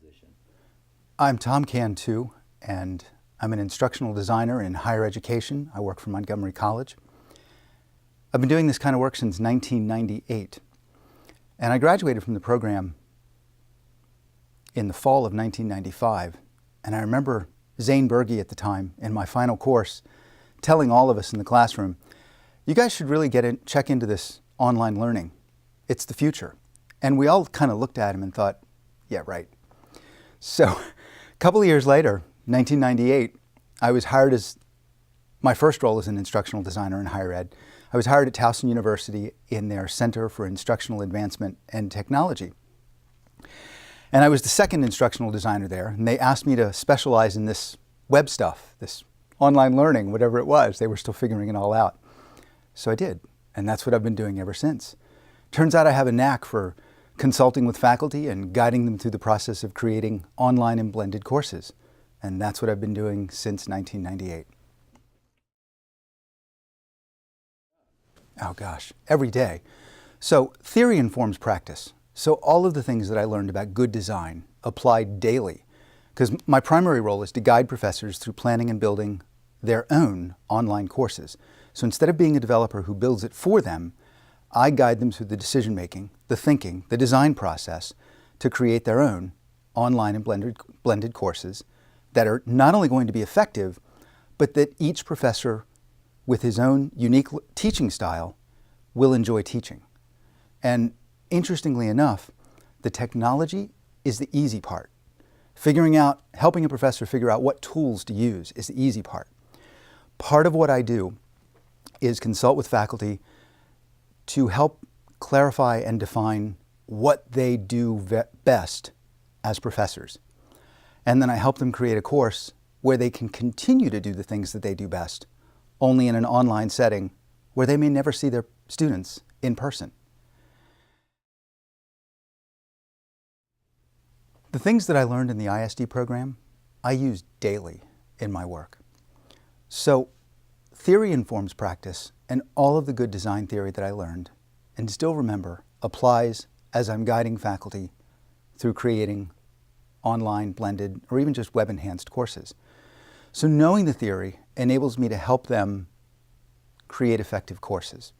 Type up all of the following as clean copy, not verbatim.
position. I'm Tom Cantu, and I'm an instructional designer in higher education. I work for Montgomery College. I've been doing this kind of work since 1998, and I graduated from the program in the fall of 1995. And I remember Zane Berge at the time, in my final course, telling all of us in the classroom, you guys should really check into this online learning. It's the future. And we all kind of looked at him and thought, yeah, right. So a couple of years later, 1998, I was hired as my first role as an instructional designer in higher ed. I was hired at Towson University in their Center for Instructional Advancement and Technology. And I was the second instructional designer there, and they asked me to specialize in this web stuff, this online learning, whatever it was. They were still figuring it all out. So I did, and that's what I've been doing ever since. Turns out I have a knack for consulting with faculty and guiding them through the process of creating online and blended courses. And that's what I've been doing since 1998. Oh gosh, every day. So theory informs practice. So all of the things that I learned about good design apply daily, because my primary role is to guide professors through planning and building their own online courses. So instead of being a developer who builds it for them, I guide them through the decision-making, the thinking, the design process to create their own online and blended courses that are not only going to be effective, but that each professor with his own unique teaching style will enjoy teaching. And interestingly enough, the technology is the easy part. Helping a professor figure out what tools to use is the easy part. Part of what I do is consult with faculty to help clarify and define what they do best as professors. And then I help them create a course where they can continue to do the things that they do best, only in an online setting where they may never see their students in person. The things that I learned in the ISD program, I use daily in my work. So theory informs practice, and all of the good design theory that I learned and still remember applies as I'm guiding faculty through creating online, blended, or even just web-enhanced courses. So knowing the theory enables me to help them create effective courses.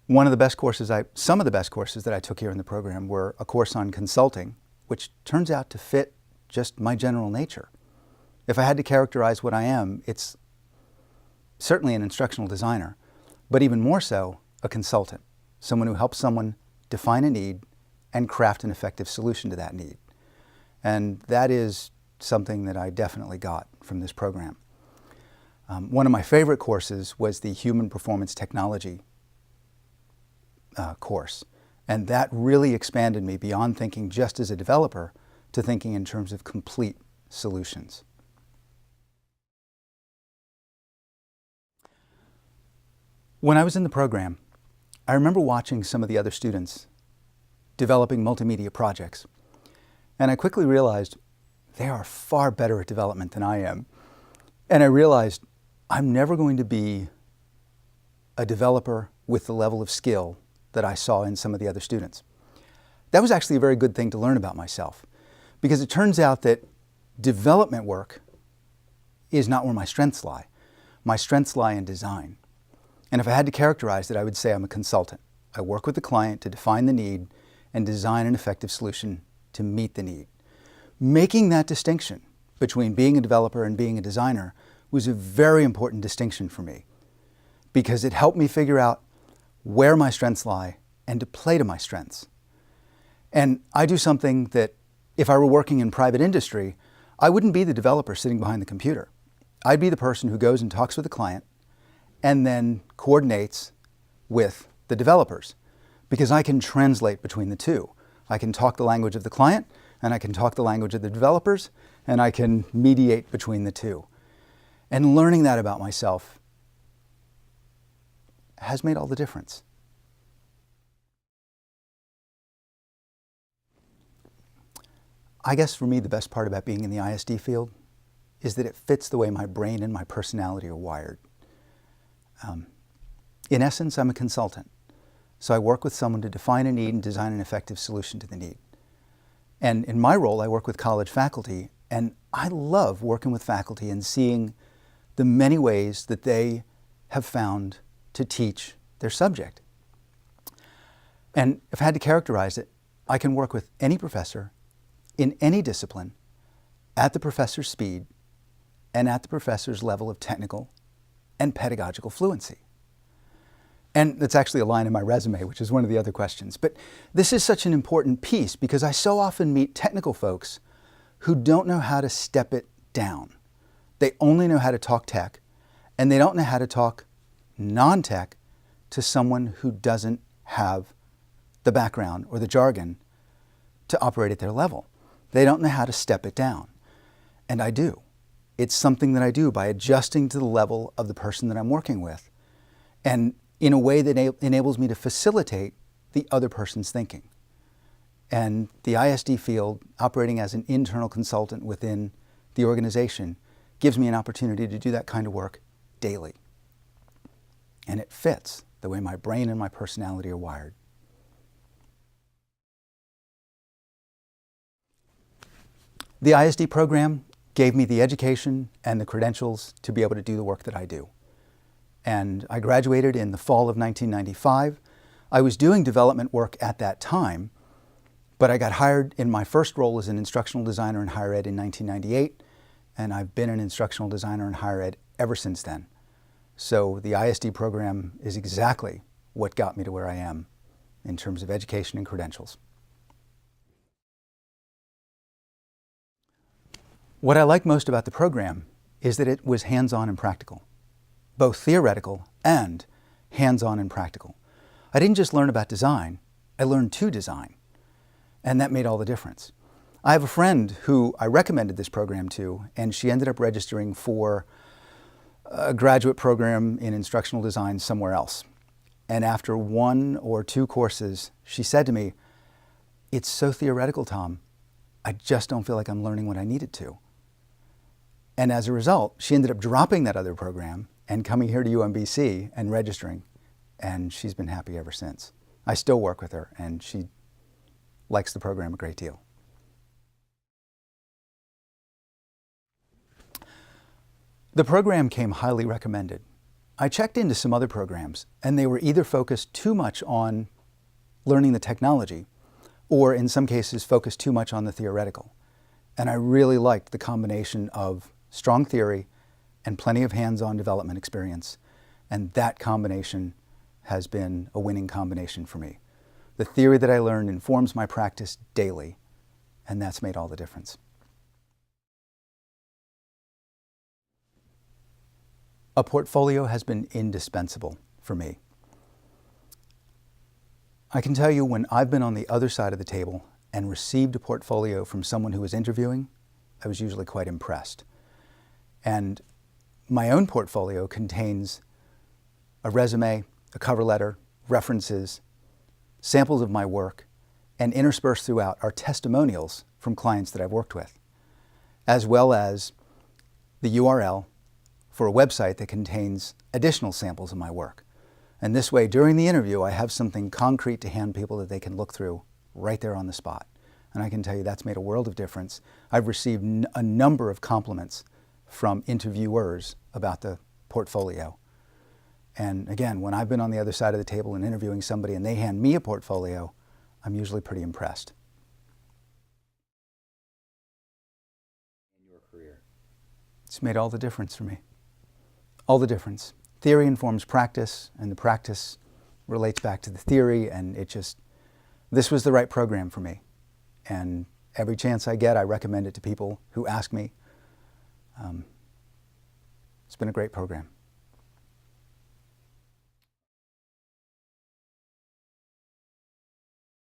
Some of the best courses that I took here in the program were a course on consulting, which turns out to fit just my general nature. If I had to characterize what I am, it's certainly an instructional designer, but even more so, a consultant, someone who helps someone define a need and craft an effective solution to that need. And that is something that I definitely got from this program. One of my favorite courses was the Human Performance Technology course. And that really expanded me beyond thinking just as a developer to thinking in terms of complete solutions. When I was in the program, I remember watching some of the other students developing multimedia projects. And I quickly realized they are far better at development than I am. And I realized I'm never going to be a developer with the level of skill that I saw in some of the other students. That was actually a very good thing to learn about myself, because it turns out that development work is not where my strengths lie. My strengths lie in design. And if I had to characterize it, I would say I'm a consultant. I work with the client to define the need and design an effective solution to meet the need. Making that distinction between being a developer and being a designer was a very important distinction for me, because it helped me figure out where my strengths lie and to play to my strengths. And I do something that if I were working in private industry, I wouldn't be the developer sitting behind the computer. I'd be the person who goes and talks with the client and then coordinates with the developers, because I can translate between the two. I can talk the language of the client, and I can talk the language of the developers, and I can mediate between the two. And learning that about myself has made all the difference. I guess for me, the best part about being in the ISD field is that it fits the way my brain and my personality are wired. In essence, I'm a consultant. So I work with someone to define a need and design an effective solution to the need. And in my role, I work with college faculty, and I love working with faculty and seeing the many ways that they have found to teach their subject. And if I had to characterize it, I can work with any professor in any discipline at the professor's speed and at the professor's level of technical and pedagogical fluency. And that's actually a line in my resume, which is one of the other questions. But this is such an important piece because I so often meet technical folks who don't know how to step it down. They only know how to talk tech, and they don't know how to talk non-tech to someone who doesn't have the background or the jargon to operate at their level. They don't know how to step it down. And I do. It's something that I do by adjusting to the level of the person that I'm working with, and in a way that enables me to facilitate the other person's thinking. And the ISD field, operating as an internal consultant within the organization, gives me an opportunity to do that kind of work daily. And it fits the way my brain and my personality are wired. The ISD program gave me the education and the credentials to be able to do the work that I do. And I graduated in the fall of 1995. I was doing development work at that time, but I got hired in my first role as an instructional designer in higher ed in 1998, and I've been an instructional designer in higher ed ever since then. So the ISD program is exactly what got me to where I am in terms of education and credentials. What I like most about the program is that it was hands-on and practical, both theoretical and hands-on and practical. I didn't just learn about design, I learned to design, and that made all the difference. I have a friend who I recommended this program to, and she ended up registering for a graduate program in instructional design somewhere else. And after 1 or 2 courses, she said to me, "It's so theoretical, Tom. I just don't feel like I'm learning what I needed to." And as a result, she ended up dropping that other program and coming here to UMBC and registering, and she's been happy ever since. I still work with her, and she likes the program a great deal. The program came highly recommended. I checked into some other programs, and they were either focused too much on learning the technology, or in some cases focused too much on the theoretical. And I really liked the combination of strong theory and plenty of hands-on development experience. And that combination has been a winning combination for me. The theory that I learned informs my practice daily, and that's made all the difference. A portfolio has been indispensable for me. I can tell you when I've been on the other side of the table and received a portfolio from someone who was interviewing, I was usually quite impressed. And my own portfolio contains a resume, a cover letter, references, samples of my work, and interspersed throughout are testimonials from clients that I've worked with, as well as the URL for a website that contains additional samples of my work. And this way, during the interview, I have something concrete to hand people that they can look through right there on the spot. And I can tell you that's made a world of difference. I've received a number of compliments from interviewers about the portfolio. And again, when I've been on the other side of the table and interviewing somebody and they hand me a portfolio, I'm usually pretty impressed. In your career? It's made all the difference for me. All the difference. Theory informs practice, and the practice relates back to the theory, and this was the right program for me. And every chance I get, I recommend it to people who ask me. It's been a great program.